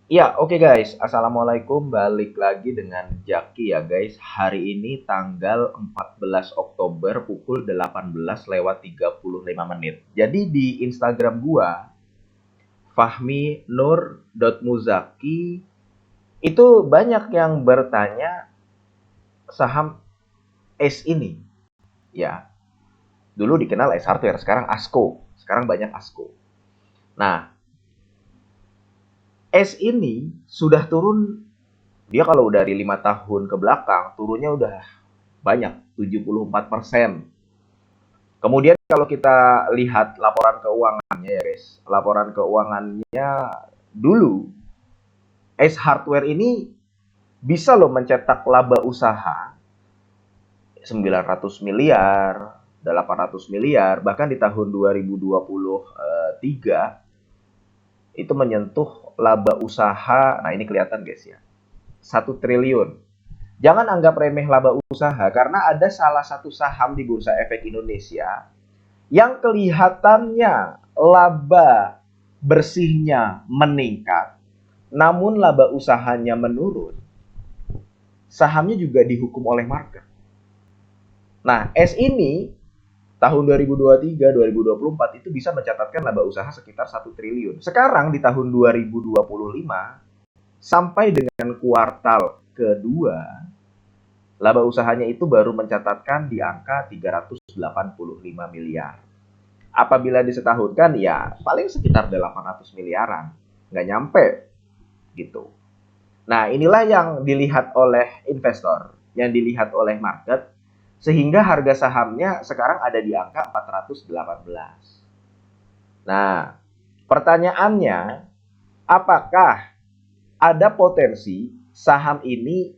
Ya, oke guys. Assalamualaikum. Balik lagi dengan Jaki ya guys. Hari ini tanggal 14 Oktober pukul 18:35. Jadi di Instagram gua, fahmi.nur.muzaki, itu banyak yang bertanya saham S ini. Ya, dulu dikenal S Hardware, sekarang ASKO. Sekarang banyak ASKO. Nah, S ini sudah turun. Dia kalau dari 5 tahun ke belakang, turunnya udah banyak, 74%. Kemudian kalau kita lihat laporan keuangannya ya guys, laporan keuangannya dulu, Ace Hardware ini bisa loh mencetak laba usaha 900 miliar, 800 miliar, bahkan di tahun 2023 itu menyentuh laba usaha, nah ini kelihatan guys ya, 1 triliun. Jangan anggap remeh laba usaha karena ada salah satu saham di Bursa Efek Indonesia yang kelihatannya laba bersihnya meningkat, namun laba usahanya menurun. Sahamnya juga dihukum oleh market. Nah, S ini tahun 2023-2024 itu bisa mencatatkan laba usaha sekitar 1 triliun. Sekarang di tahun 2025 sampai dengan kuartal kedua, laba usahanya itu baru mencatatkan di angka 385 miliar. Apabila disetahunkan ya paling sekitar 800 miliaran. Nggak nyampe gitu. Nah, inilah yang dilihat oleh investor, yang dilihat oleh market, sehingga harga sahamnya sekarang ada di angka 418. Nah, pertanyaannya, apakah ada potensi saham ini,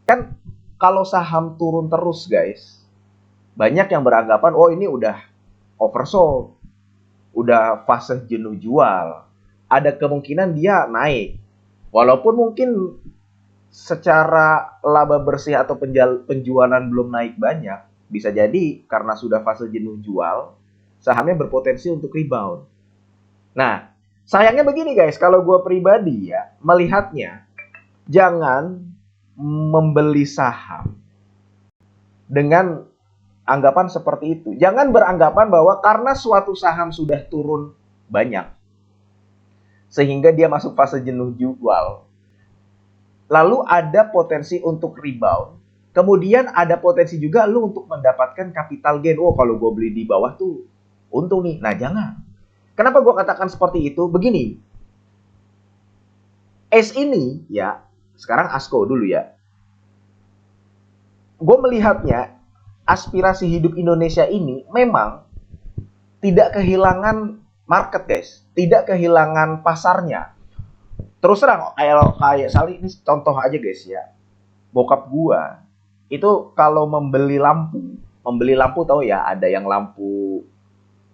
kan kalau saham turun terus guys, banyak yang beranggapan, oh ini udah oversold, udah fase jenuh jual. Ada kemungkinan dia naik. Walaupun mungkin secara laba bersih atau penjualan belum naik banyak, bisa jadi karena sudah fase jenuh jual, sahamnya berpotensi untuk rebound. Nah, sayangnya begini guys, kalau gue pribadi ya, melihatnya, jangan membeli saham dengan anggapan seperti itu. Jangan beranggapan bahwa karena suatu saham sudah turun banyak, sehingga dia masuk fase jenuh jual, lalu ada potensi untuk rebound, kemudian ada potensi juga lu untuk mendapatkan capital gain. Oh, kalau gue beli di bawah tuh untung nih. Nah, jangan. Kenapa gue katakan seperti itu? Begini, S ini ya, sekarang ASKO dulu ya. Gue melihatnya, aspirasi hidup Indonesia ini memang tidak kehilangan market guys, tidak kehilangan pasarnya. Terus terang, kayak Sali ini contoh aja guys ya. Bokap gua itu kalau membeli lampu tahu ya, ada yang lampu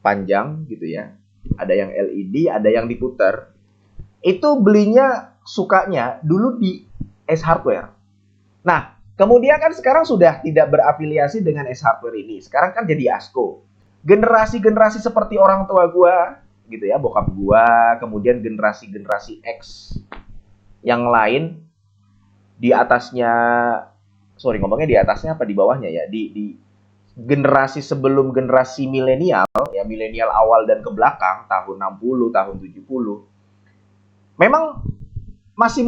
panjang gitu ya, ada yang LED, ada yang diputar. Itu belinya sukanya dulu di S Hardware. Nah, kemudian kan sekarang sudah tidak berafiliasi dengan S Hardware ini. Sekarang kan jadi ASKO. Generasi-generasi seperti orang tua gua gitu ya, bokap gua, kemudian generasi-generasi X yang lain di atasnya, sorry ngomongnya di atasnya apa di bawahnya ya, di generasi sebelum generasi milenial ya, milenial awal dan ke belakang tahun 60, tahun 70, memang masih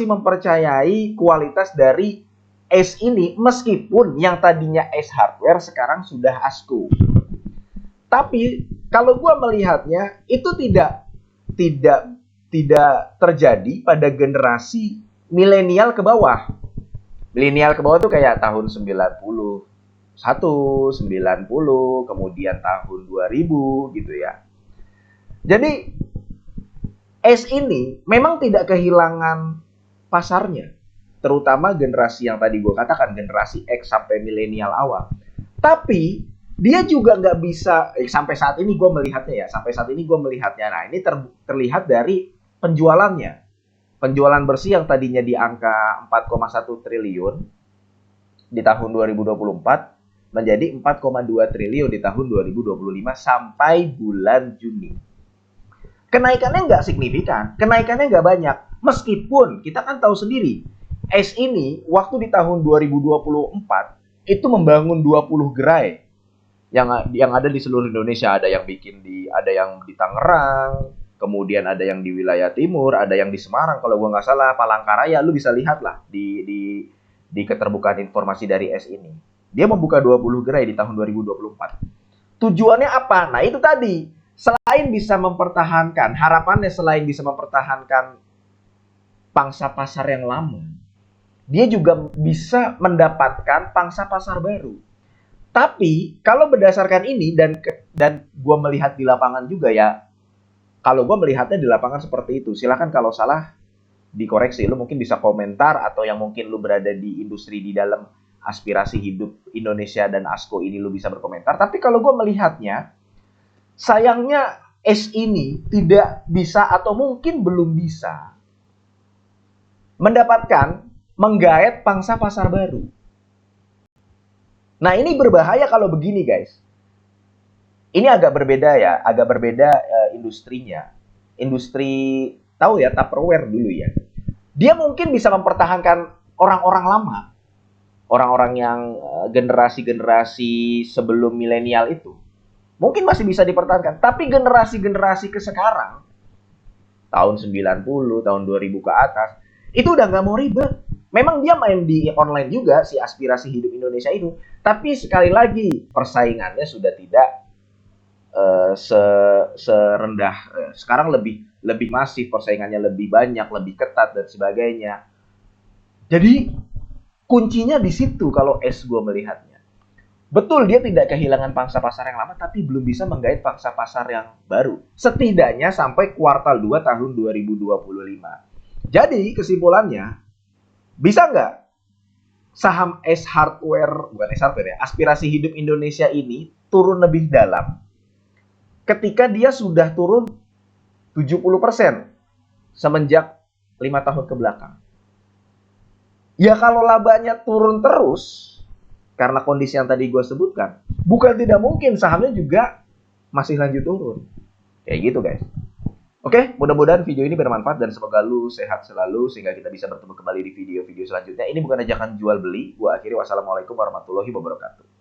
mempercayai kualitas dari S ini, meskipun yang tadinya S Hardware sekarang sudah ASKO. Tapi kalau gue melihatnya itu tidak tidak terjadi pada generasi milenial ke bawah. Milenial ke bawah tuh kayak tahun 91, 90, kemudian tahun 2000 gitu ya. Jadi S ini memang tidak kehilangan pasarnya, terutama generasi yang tadi gue katakan, generasi X sampai milenial awal. Tapi dia juga nggak bisa, sampai saat ini gue melihatnya ya, nah ini terlihat dari penjualannya. Penjualan bersih yang tadinya di angka 4,1 triliun di tahun 2024 menjadi 4,2 triliun di tahun 2025 sampai bulan Juni. Kenaikannya nggak signifikan, kenaikannya nggak banyak. Meskipun kita kan tahu sendiri, ACE ini waktu di tahun 2024 itu membangun 20 gerai yang ada di seluruh Indonesia. Ada yang di Tangerang, kemudian ada yang di wilayah timur, ada yang di Semarang kalau gua nggak salah, Palangkaraya. Lu bisa lihat lah di keterbukaan informasi dari ACE ini. Dia membuka 20 gerai di tahun 2024. Tujuannya apa? Nah, itu tadi. Selain bisa mempertahankan, harapannya selain bisa mempertahankan pangsa pasar yang lama, dia juga bisa mendapatkan pangsa pasar baru. Tapi kalau berdasarkan ini dan gue melihat di lapangan juga ya, kalau gue melihatnya di lapangan seperti itu, silahkan kalau salah dikoreksi. Lu mungkin bisa komentar, atau yang mungkin lu berada di industri di dalam aspirasi hidup Indonesia dan ASKO ini, lu bisa berkomentar. Tapi kalau gue melihatnya, sayangnya ACE ini tidak bisa atau mungkin belum bisa mendapatkan menggait pangsa pasar baru. Nah, ini berbahaya kalau begini, guys. Ini agak berbeda ya, industrinya. Industri, tahu ya, Tupperware dulu ya. Dia mungkin bisa mempertahankan orang-orang lama. Orang-orang yang generasi-generasi sebelum milenial itu. Mungkin masih bisa dipertahankan. Tapi generasi-generasi ke sekarang, tahun 90, tahun 2000 ke atas, itu udah nggak mau ribet. Memang dia main di online juga, si aspirasi hidup Indonesia itu. Tapi sekali lagi, persaingannya sudah tidak serendah. Sekarang lebih masif, persaingannya lebih banyak, lebih ketat, dan sebagainya. Jadi, kuncinya di situ kalau gue melihatnya. Betul, dia tidak kehilangan pangsa pasar yang lama, tapi belum bisa menggait pangsa pasar yang baru. Setidaknya sampai kuartal 2 tahun 2025. Jadi, kesimpulannya, bisa nggak saham S Hardware, bukan S Hardware ya, aspirasi hidup Indonesia ini turun lebih dalam ketika dia sudah turun 70% semenjak 5 tahun ke belakang? Ya kalau labanya turun terus, karena kondisi yang tadi gue sebutkan, bukan tidak mungkin sahamnya juga masih lanjut turun. Kayak gitu, guys. Oke, mudah-mudahan video ini bermanfaat dan semoga lu sehat selalu sehingga kita bisa bertemu kembali di video-video selanjutnya. Ini bukan ajakan jual beli. Gua akhiri, wassalamualaikum warahmatullahi wabarakatuh.